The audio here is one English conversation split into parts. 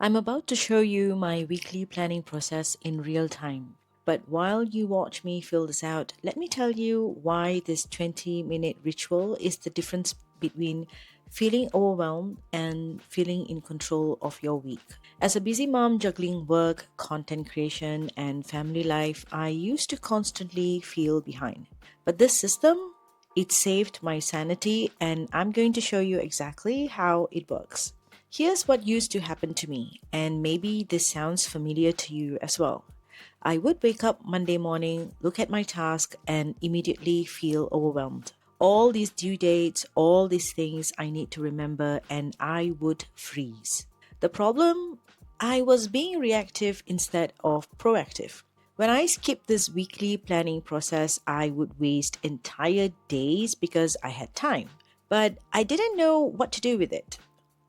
I'm about to show you my weekly planning process in real time. But while you watch me fill this out, let me tell you why this 20-minute ritual is the difference between feeling overwhelmed and feeling in control of your week. As a busy mom juggling work, content creation, and family life, I used to constantly feel behind. But this system, it saved my sanity, and I'm going to show you exactly how it works. Here's what used to happen to me, and maybe this sounds familiar to you as well. I would wake up Monday morning, look at my task, and immediately feel overwhelmed. All these due dates, all these things I need to remember, and I would freeze. The problem? I was being reactive instead of proactive. When I skipped this weekly planning process, I would waste entire days because I had time, but I didn't know what to do with it.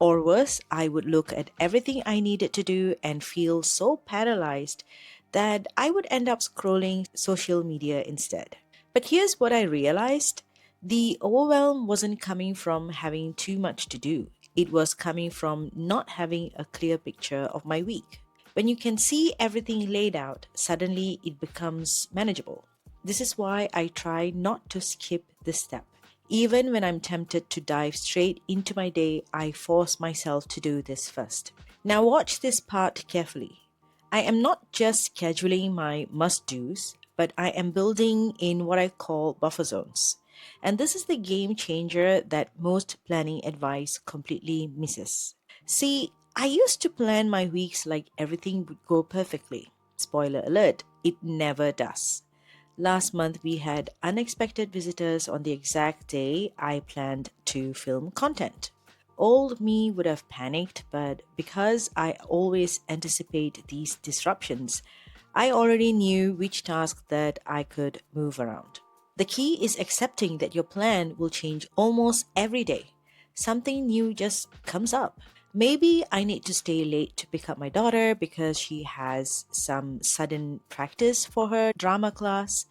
Or worse, I would look at everything I needed to do and feel so paralyzed that I would end up scrolling social media instead. But here's what I realized: the overwhelm wasn't coming from having too much to do, it was coming from not having a clear picture of my week. When you can see everything laid out, suddenly it becomes manageable. This is why I try not to skip this step. Even when I'm tempted to dive straight into my day, I force myself to do this first. Now, watch this part carefully. I am not just scheduling my must do's, but I am building in what I call buffer zones. And this is the game changer that most planning advice completely misses. See, I used to plan my weeks like everything would go perfectly. Spoiler alert, it never does. Last month, we had unexpected visitors on the exact day I planned to film content. Old me would have panicked, but because I always anticipate these disruptions, I already knew which task that I could move around. The key is accepting that your plan will change almost every day. Something new just comes up. Maybe I need to stay late to pick up my daughter because she has some sudden practice for her drama class.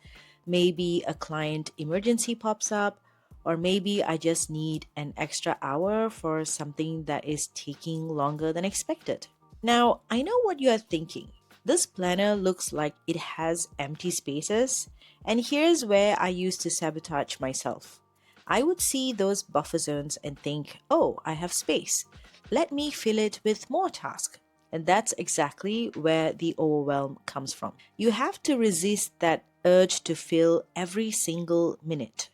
Maybe a client emergency pops up, or maybe I just need an extra hour for something that is taking longer than expected. Now, I know what you are thinking. This planner looks like it has empty spaces, and here's where I used to sabotage myself. I would see those buffer zones and think, oh, I have space. Let me fill it with more tasks. And that's exactly where the overwhelm comes from. You have to resist that urge to fill every single minute.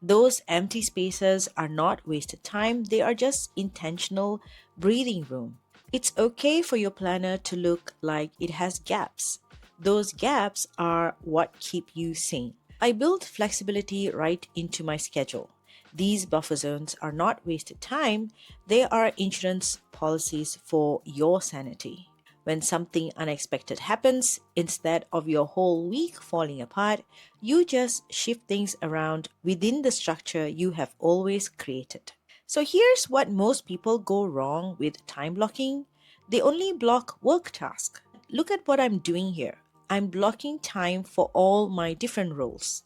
Those empty spaces are not wasted time, they are just intentional breathing room. It's okay for your planner to look like it has gaps. Those gaps are what keep you sane. I build flexibility right into my schedule. These buffer zones are not wasted time, they are insurance policies for your sanity. When something unexpected happens, instead of your whole week falling apart, you just shift things around within the structure you have always created. So here's what most people go wrong with time blocking: they only block work tasks. Look at what I'm doing here. I'm blocking time for all my different roles.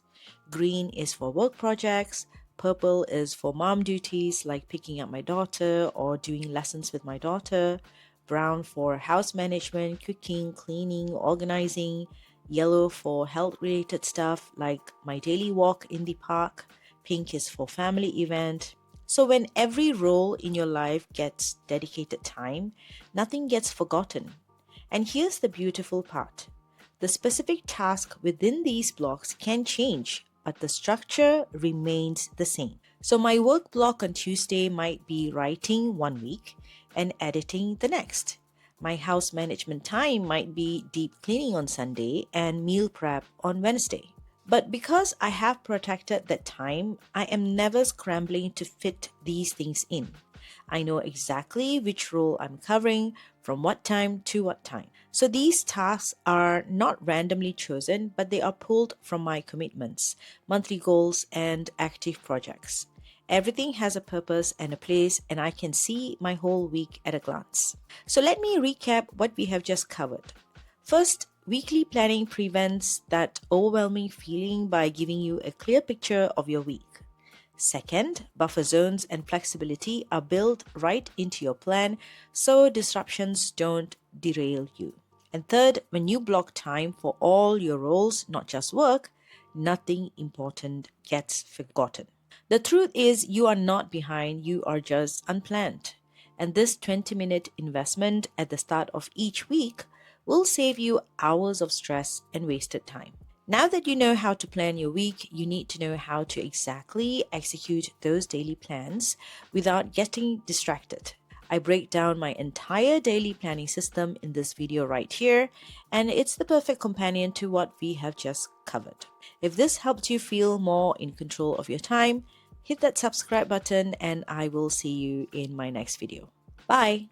Green is for work projects, purple is for mom duties like picking up my daughter or doing lessons with my daughter, brown for house management, cooking, cleaning, organizing, yellow for health related stuff like my daily walk in the park, pink is for family event. So when every role in your life gets dedicated time, nothing gets forgotten. And here's the beautiful part: the specific task within these blocks can change, but the structure remains the same. So, my work block on Tuesday might be writing one week and editing the next. My house management time might be deep cleaning on Sunday and meal prep on Wednesday. But because I have protected that time, I am never scrambling to fit these things in. I know exactly which role I'm covering, from what time to what time. So these tasks are not randomly chosen, but they are pulled from my commitments, monthly goals, and active projects. Everything has a purpose and a place, and I can see my whole week at a glance. So let me recap what we have just covered. First, weekly planning prevents that overwhelming feeling by giving you a clear picture of your week. Second, buffer zones and flexibility are built right into your plan so disruptions don't derail you. And third, when you block time for all your roles, not just work, nothing important gets forgotten. The truth is, you are not behind, you are just unplanned. And this 20-minute investment at the start of each week will save you hours of stress and wasted time. Now that you know how to plan your week, you need to know how to exactly execute those daily plans without getting distracted. I break down my entire daily planning system in this video right here, and it's the perfect companion to what we have just covered. If this helped you feel more in control of your time, hit that subscribe button and I will see you in my next video. Bye!